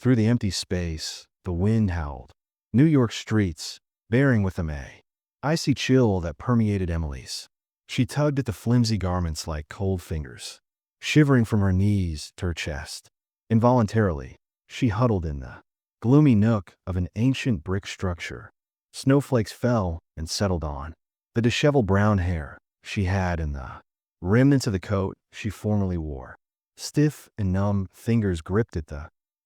Through the empty space, the wind howled. New York streets, bearing with them a icy chill that permeated Emily's. She tugged at the flimsy garments like cold fingers, shivering from her knees to her chest. Involuntarily, she huddled in the gloomy nook of an ancient brick structure. Snowflakes fell and settled on the disheveled brown hair she had and the remnants of the coat she formerly wore. Stiff and numb fingers gripped at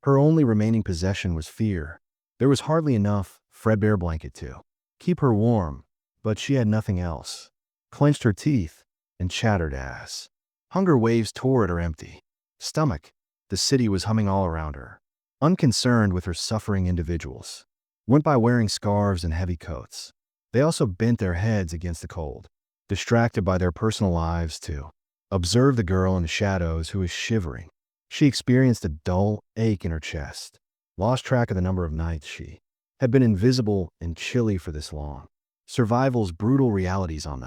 her only remaining possession was fear. There was hardly enough threadbare blanket to keep her warm, but she had nothing else. Clenched her teeth and chattered as hunger waves tore at her empty stomach. The city was humming all around her, unconcerned with her suffering. Individuals went by wearing scarves and heavy coats. They also bent their heads against the cold, distracted by their personal lives to observe the girl in the shadows who was shivering. She experienced a dull ache in her chest, lost track of the number of nights she had been invisible and chilly for this long. Survival's brutal realities on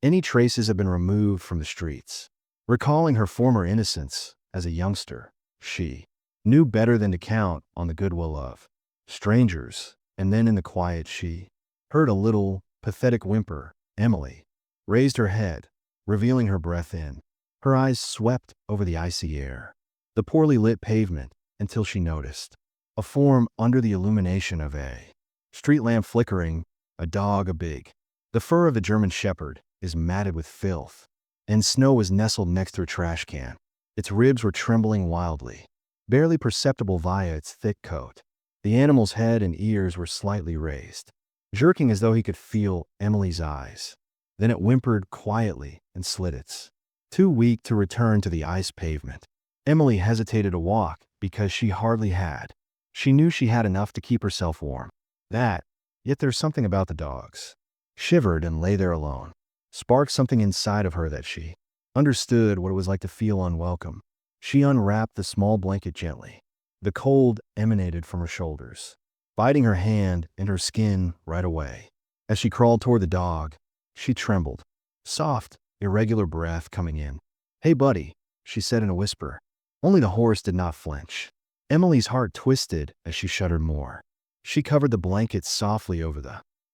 any traces had been removed from the streets. Recalling her former innocence as a youngster, she knew better than to count on the goodwill of strangers, and then in the quiet she heard a little, pathetic whimper. Emily raised her head, revealing her breath in. Her eyes swept over the icy air, the poorly lit pavement, until she noticed a form under the illumination of a street lamp flickering. A dog, a big. The fur of the German shepherd is matted with filth, and snow was nestled next to a trash can. Its ribs were trembling wildly, barely perceptible via its thick coat. The animal's head and ears were slightly raised, jerking as though he could feel Emily's eyes. Then it whimpered quietly and slid its too weak to return to the ice pavement. Emily hesitated to walk because she hardly had. She knew she had enough to keep herself warm. Yet there's something about the dogs. Shivered and lay there alone. Sparked something inside of her that she understood what it was like to feel unwelcome. She unwrapped the small blanket gently. The cold emanated from her shoulders, biting her hand and her skin right away. As she crawled toward the dog, she trembled. Soft, irregular breath coming in. "Hey, buddy," she said in a whisper. Only the horse did not flinch. Emily's heart twisted as she shuddered more. She covered the blanket softly over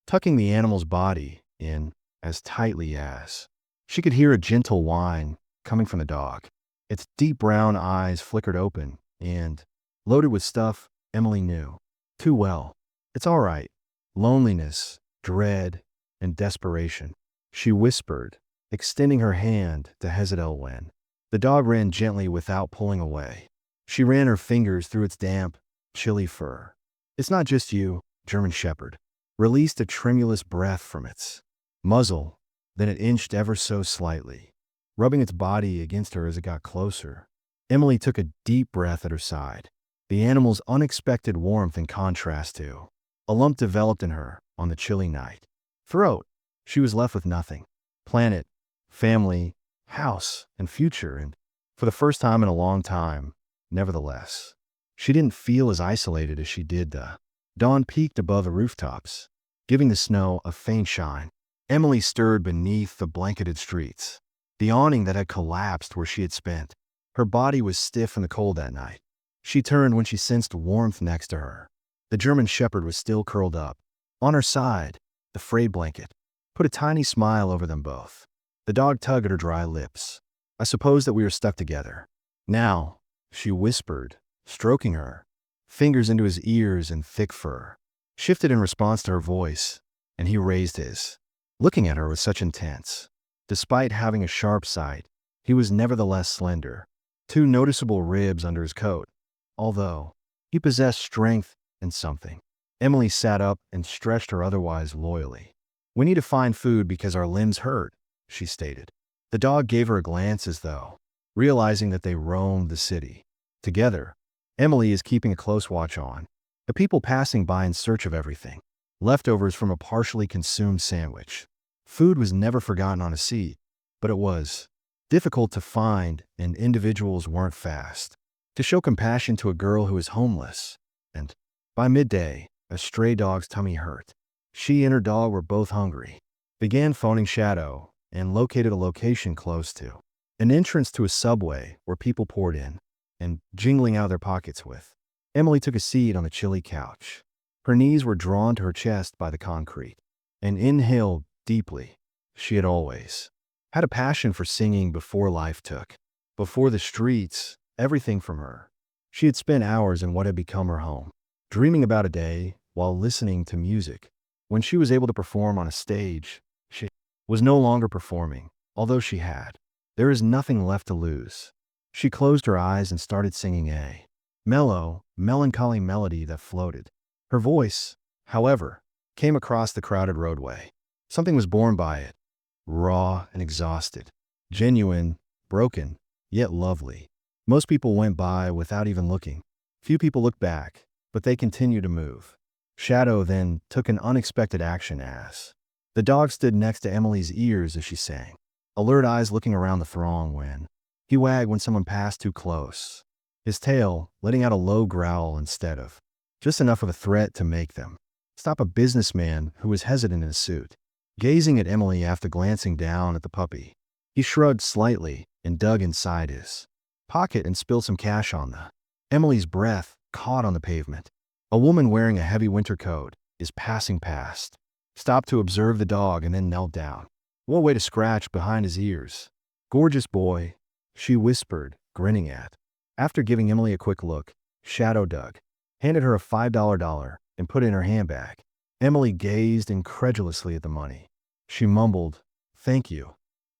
tucking the animal's body in as tightly as she could hear. A gentle whine coming from the dog. Its deep brown eyes flickered open and, loaded with stuff Emily knew too well. "It's all right." Loneliness, dread, and desperation, she whispered, extending her hand to hesitate when the dog ran gently without pulling away. She ran her fingers through its damp, chilly fur. "It's not just you," German shepherd released a tremulous breath from its muzzle. Then it inched ever so slightly, rubbing its body against her as it got closer. Emily took a deep breath at her side. The animal's unexpected warmth in contrast to a lump developed in her on the chilly night throat. She was left with nothing. Planet, family, house, and future, and for the first time in a long time, nevertheless, she didn't feel as isolated as she did. The dawn peaked above the rooftops, giving the snow a faint shine. Emily stirred beneath the blanketed streets. The awning that had collapsed where she had spent. Her body was stiff in the cold that night. She turned when she sensed warmth next to her. The German shepherd was still curled up. On her side, the frayed blanket put a tiny smile over them both. The dog tugged at her dry lips. "I suppose that we are stuck together now," she whispered, stroking her fingers into his ears and thick fur. Shifted in response to her voice, and he raised his, looking at her with such intense. Despite having a sharp sight, he was nevertheless slender. 2 noticeable ribs under his coat, although he possessed strength and something. Emily sat up and stretched her otherwise loyally. "We need to find food because our limbs hurt," she stated. The dog gave her a glance as though realizing that they roamed the city together. Emily is keeping a close watch on the people passing by in search of everything. Leftovers from a partially consumed sandwich. Food was never forgotten on a seat, but it was difficult to find, and individuals weren't fast to show compassion to a girl who was homeless. And by midday, a stray dog's tummy hurt. She and her dog were both hungry. Began phoning Shadow and located a location close to an entrance to a subway where people poured in and jingling out of their pockets with Emily took a seat on the chilly couch. Her knees were drawn to her chest by the concrete, and inhaled deeply. She had always had a passion for singing before life took, before the streets, everything from her. She had spent hours in what had become her home, dreaming about a day while listening to music. When she was able to perform on a stage, she was no longer performing, although she had. There is nothing left to lose. She closed her eyes and started singing a mellow, melancholy melody that floated. Her voice, however, came across the crowded roadway. Something was born by it, raw and exhausted, genuine, broken, yet lovely. Most people went by without even looking. Few people looked back, but they continued to move. Shadow then took an unexpected action as the dog stood next to Emily's ears as she sang, alert eyes looking around the throng when he wagged when someone passed too close, his tail letting out a low growl instead of just enough of a threat to make them stop a businessman who was hesitant in his suit. Gazing at Emily after glancing down at the puppy, he shrugged slightly and dug inside his pocket and spilled some cash on the. Emily's breath caught on the pavement. A woman wearing a heavy winter coat is passing past, stopped to observe the dog and then knelt down. What way to scratch behind his ears. Gorgeous boy, she whispered, grinning at. After giving Emily a quick look, Shadow dug, handed her a $5 and put it in her handbag. Emily gazed incredulously at the money. She mumbled, "Thank you,"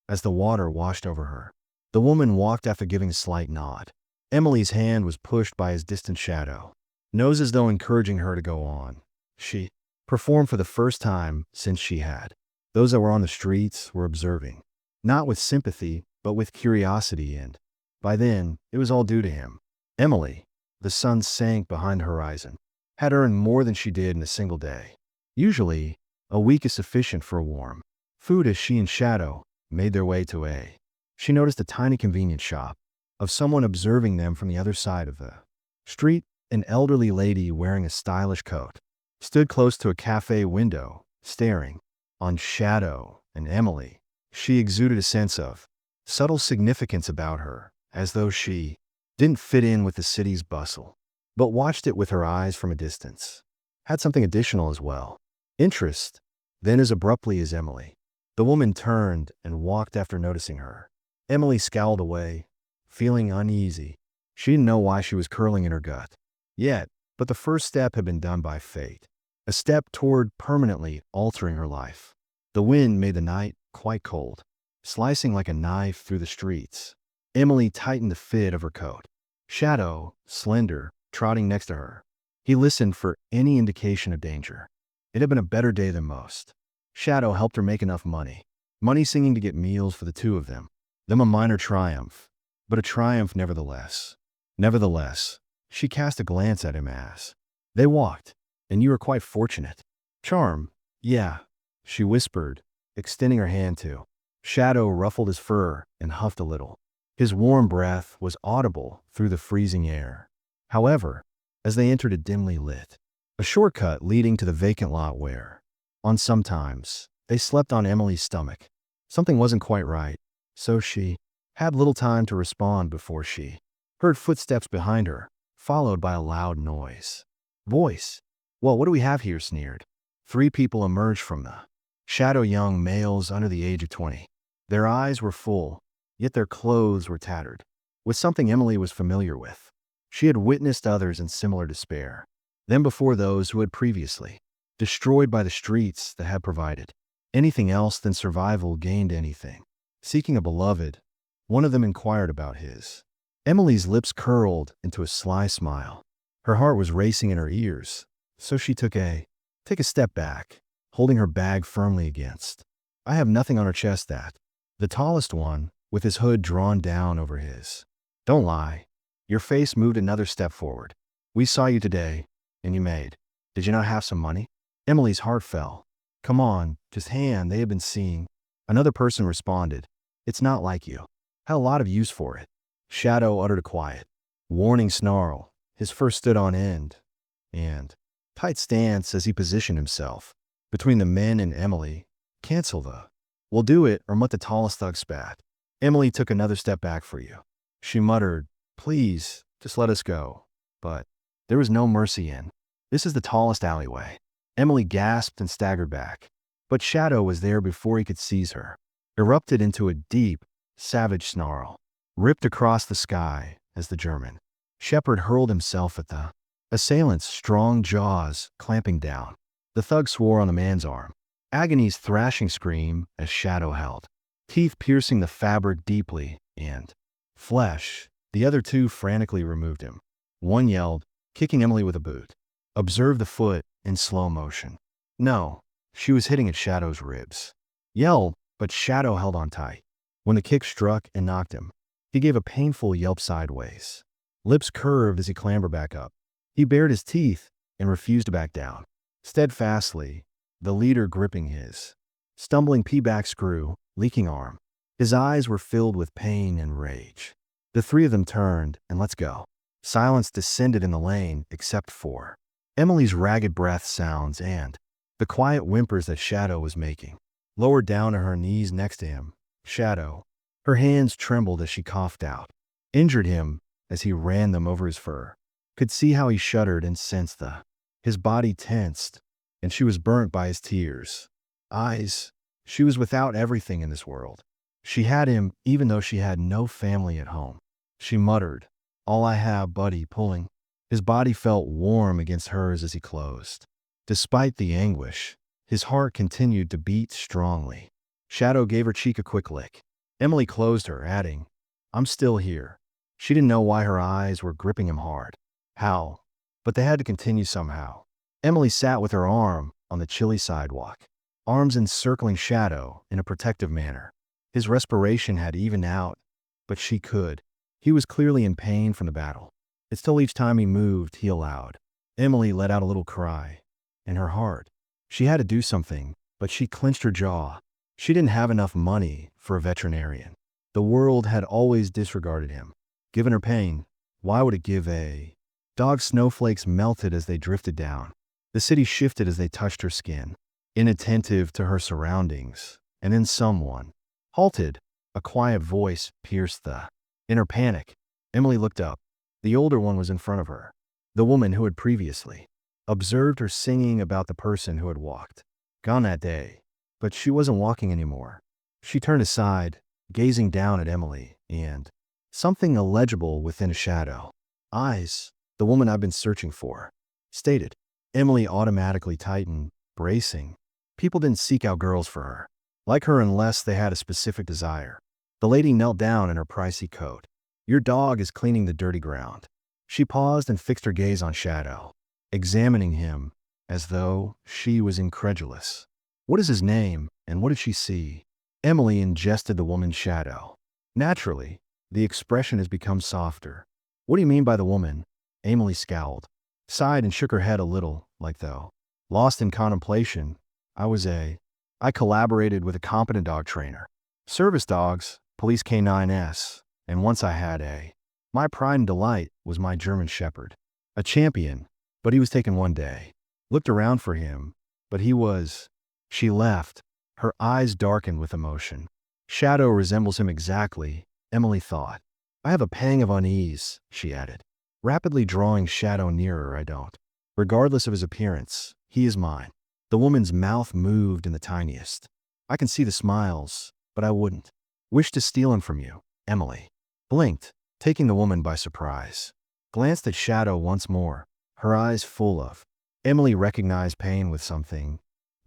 as the water washed over her. The woman walked after giving a slight nod. Emily's hand was pushed by his distant shadow, nose as though encouraging her to go on. She performed for the first time since she had. Those that were on the streets were observing, not with sympathy, but with curiosity, and by then, it was all due to him. Emily, the sun sank behind the horizon, had earned more than she did in a single day. Usually, a week is sufficient for a warm food as she and Shadow made their way to a. She noticed a tiny convenience shop of someone observing them from the other side of the street. An elderly lady wearing a stylish coat stood close to a cafe window, staring on Shadow and Emily. She exuded a sense of subtle significance about her, as though she didn't fit in with the city's bustle, but watched it with her eyes from a distance. Had something additional as well. Interest. Then as abruptly as Emily, the woman turned and walked after noticing her. Emily scowled away, feeling uneasy. She didn't know why she was curling in her gut yet, but the first step had been done by fate, a step toward permanently altering her life. The wind made the night quite cold, slicing like a knife through the streets. Emily tightened the fit of her coat. Shadow, slender, trotting next to her. He listened for any indication of danger. It had been a better day than most. Shadow helped her make enough money. Money singing to get meals for the two of them. Them a minor triumph, but a triumph nevertheless. Nevertheless, she cast a glance at him as they walked. "And you were quite fortunate." "Charm, yeah," she whispered, extending her hand to. Shadow ruffled his fur and huffed a little. His warm breath was audible through the freezing air. However, as they entered a dimly lit, a shortcut leading to the vacant lot where, on sometimes, they slept on Emily's stomach. Something wasn't quite right, so she had little time to respond before she heard footsteps behind her, followed by a loud noise. Voice. "Well, what do we have here?" sneered. Three people emerged from the shadow, young males under the age of 20. Their eyes were full, yet their clothes were tattered, with something Emily was familiar with. She had witnessed others in similar despair, then before those who had previously destroyed by the streets that had provided anything else than survival gained anything. Seeking a beloved, one of them inquired about his. Emily's lips curled into a sly smile. Her heart was racing in her ears, so she took a step back, holding her bag firmly against. I have nothing on her chest that. The tallest one, with his hood drawn down over his. Don't lie. Your face moved another step forward. We saw you today, and you made. Did you not have some money? Emily's heart fell. Come on, just hand they had been seeing. Another person responded. It's not like you. Had a lot of use for it. Shadow uttered a quiet, warning snarl. His fur stood on end, and tight stance as he positioned himself between the men and Emily. Cancel the. We'll do it, or what the tallest thug spat. Emily took another step back for you. She muttered, please, just let us go. But There was no mercy in. This is the tallest alleyway. Emily gasped and staggered back. But Shadow was there before he could seize her. Erupted into a deep, savage snarl. Ripped across the sky as the German shepherd hurled himself at the assailant's strong jaws clamping down. The thug swore on the man's arm. Agony's thrashing scream as Shadow held, teeth piercing the fabric deeply, and flesh. The other two frantically removed him. One yelled, kicking Emily with a boot. Observe the foot in slow motion. No, she was hitting at Shadow's ribs. Yelled, but Shadow held on tight. When the kick struck and knocked him, he gave a painful yelp sideways. Lips curved as he clambered back up. He bared his teeth and refused to back down. Steadfastly, the leader gripping his stumbling pea-back screw, leaking arm. His eyes were filled with pain and rage. The three of them turned and let's go. Silence descended in the lane except for Emily's ragged breath sounds and the quiet whimpers that Shadow was making. Lowered down to her knees next to him, Shadow, her hands trembled as she coughed out. Injured him as he ran them over his fur. Could see how he shuddered and sensed his body tensed, and she was burnt by his tears. Eyes, she was without everything in this world. She had him even though she had no family at home. She muttered, all I have, buddy, pulling. His body felt warm against hers as he closed. Despite the anguish, his heart continued to beat strongly. Shadow gave her cheek a quick lick. Emily closed her, adding, I'm still here. She didn't know why her eyes were gripping him hard. How? But they had to continue somehow. Emily sat with her arm on the chilly sidewalk, arms encircling Shadow in a protective manner. His respiration had evened out, but she could. He was clearly in pain from the battle. It's still each time he moved, he allowed. Emily let out a little cry. In her heart, she had to do something, but she clenched her jaw. She didn't have enough money for a veterinarian. The world had always disregarded him. Given her pain, why would it give a dog? Snowflakes melted as they drifted down. The city shifted as they touched her skin, inattentive to her surroundings. And then someone halted. A quiet voice pierced the. In her panic, Emily looked up. The older one was in front of her. The woman who had previously observed her singing about the person who had gone that day. But she wasn't walking anymore. She turned aside, gazing down at Emily, and something illegible within a shadow. Eyes, the woman I've been searching for, stated. Emily automatically tightened, bracing. People didn't seek out girls for her, like her unless they had a specific desire. The lady knelt down in her pricey coat. Your dog is cleaning the dirty ground. She paused and fixed her gaze on Shadow, examining him as though she was incredulous. What is his name, and what did she see? Emily ingested the woman's shadow. Naturally, the expression has become softer. What do you mean by the woman? Emily scowled, sighed and shook her head a little, like though lost in contemplation. I collaborated with a competent dog trainer. Service dogs, police K9S, and once I had my pride and delight was my German shepherd. A champion, but he was taken one day. Looked around for him, but he was. She left, her eyes darkened with emotion. Shadow resembles him exactly, Emily thought. I have a pang of unease, she added, rapidly drawing Shadow nearer. I don't. Regardless of his appearance, he is mine. The woman's mouth moved in the tiniest. I can see the smiles, but I wouldn't wish to steal him from you. Emily blinked, taking the woman by surprise. Glanced at Shadow once more, her eyes full of. Emily recognized pain with something.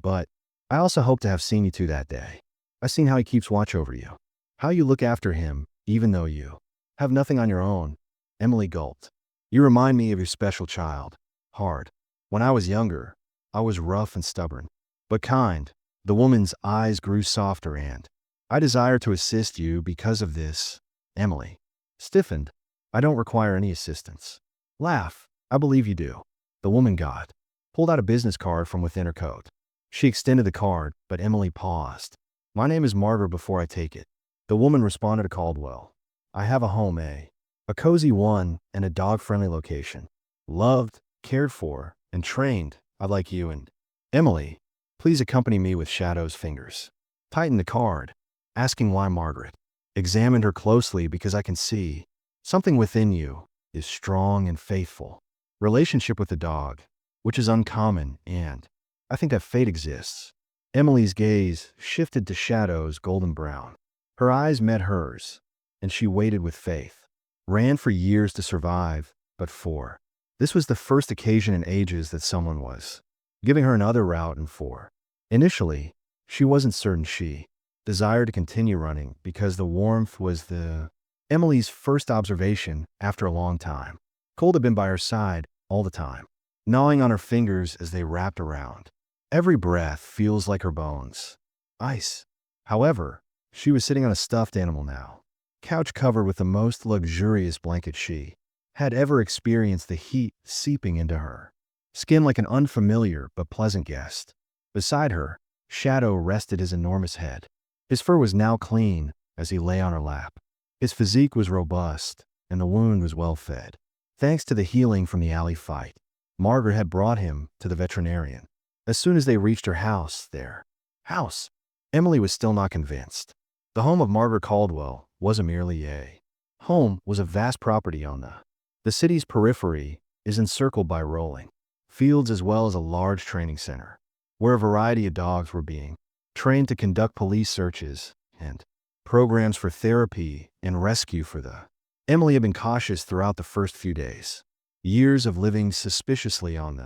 But I also hope to have seen you two that day. I've seen how he keeps watch over you, how you look after him, even though you have nothing on your own. Emily gulped. You remind me of your special child. Hard. When I was younger, I was rough and stubborn, but kind. The woman's eyes grew softer and I desire to assist you because of this. Emily stiffened. I don't require any assistance. Laugh. I believe you do. The woman pulled out a business card from within her coat. She extended the card, but Emily paused. My name is Margaret before I take it. The woman responded to Caldwell. I have a home, a cozy one and a dog-friendly location. Loved, cared for, and trained. I'd like you and Emily. Please accompany me with Shadow's fingers. Tightened the card, asking why Margaret. Examined her closely because I can see something within you is strong and faithful. relationship with the dog, which is uncommon, and I think that fate exists. Emily's gaze shifted to Shadow's golden brown. Her eyes met hers, and she waited with faith. Ran for years to survive, but this was the first occasion in ages that someone was giving her another route in four. Initially, she wasn't certain she desired to continue running because the warmth was Emily's first observation after a long time. Cold had been by her side all the time, gnawing on her fingers as they wrapped around. Every breath feels like her bones. Ice. However, she was sitting on a stuffed animal now, couch covered with the most luxurious blanket she had ever experienced, the heat seeping into her skin like an unfamiliar but pleasant guest. Beside her, Shadow rested his enormous head. His fur was now clean as he lay on her lap. His physique was robust, and the wound was well fed. Thanks to the healing from the alley fight, Margaret had brought him to the veterinarian. As soon as they reached her house, Emily was still not convinced. The home of Margaret Caldwell wasn't merely a home, was a vast property on the city's periphery, is encircled by rolling fields as well as a large training center, where a variety of dogs were being trained to conduct police searches and programs for therapy and rescue for the. Emily had been cautious throughout the first few days. Years of living suspiciously on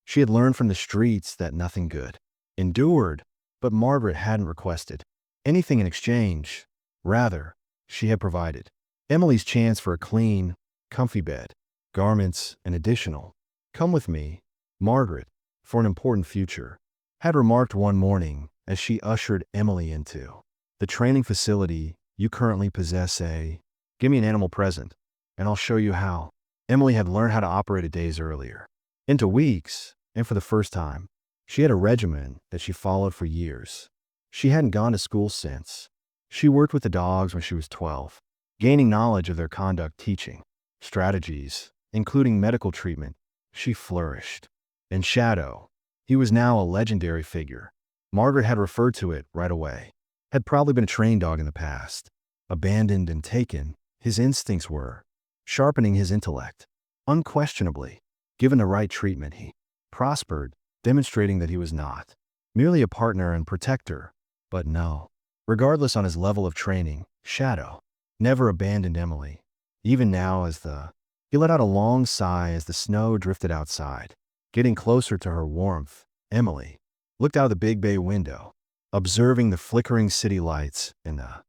she had learned from the streets that nothing good endured, but Margaret hadn't requested anything in exchange. Rather, she had provided Emily's chance for a clean, comfy bed, garments, and additional. "Come with me, Margaret, for an important future," had remarked one morning as she ushered Emily into the training facility. "You currently possess give me an animal present, and I'll show you how." Emily had learned how to operate it days earlier. Into weeks, and for the first time, she had a regimen that she followed for years. She hadn't gone to school since. She worked with the dogs when she was 12, gaining knowledge of their conduct, teaching strategies, including medical treatment. She flourished. And Shadow, he was now a legendary figure. Margaret had referred to it right away. Had probably been a trained dog in the past. Abandoned and taken, his instincts were sharpening his intellect. Unquestionably, given the right treatment, he prospered, demonstrating that he was not merely a partner and protector, but no. Regardless on his level of training, Shadow never abandoned Emily. Even now, he let out a long sigh as the snow drifted outside. Getting closer to her warmth, Emily looked out of the big bay window, observing the flickering city lights in the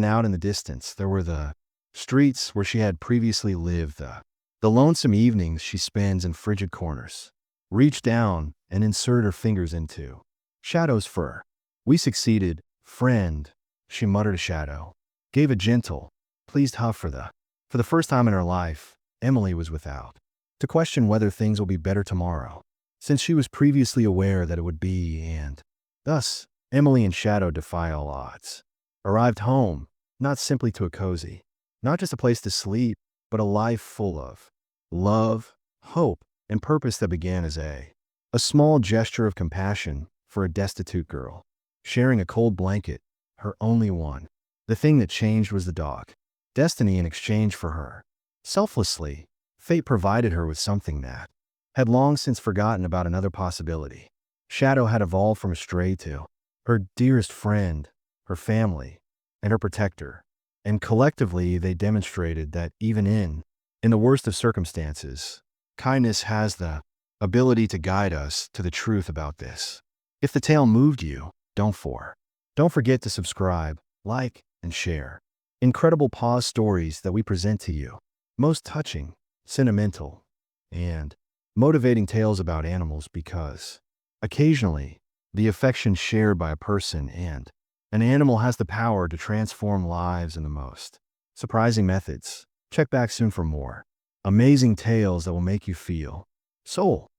out in the distance. There were the streets where she had previously lived, the lonesome evenings she spends in frigid corners. Reached down and inserted her fingers into Shadow's fur. "We succeeded, friend," she muttered to Shadow. Gave a gentle, pleased huff for the first time in her life, Emily was without to question whether things will be better tomorrow, since she was previously aware that it would be, and thus, Emily and Shadow defy all odds. Arrived home, not simply to a cozy, not just a place to sleep, but a life full of love, hope, and purpose that began as a small gesture of compassion for a destitute girl, sharing a cold blanket, her only one. The thing that changed was the dog. Destiny in exchange for her. Selflessly, fate provided her with something that had long since forgotten about another possibility. Shadow had evolved from a stray to her dearest friend, her family, and her protector. And collectively, they demonstrated that even in the worst of circumstances, kindness has the ability to guide us to the truth about this. If the tale moved you, don't forget to subscribe, like, and share. Incredible pause stories that we present to you. Most touching, sentimental, and motivating tales about animals, because occasionally, the affection shared by a person and an animal has the power to transform lives in the most surprising methods. Check back soon for more amazing tales that will make you feel soul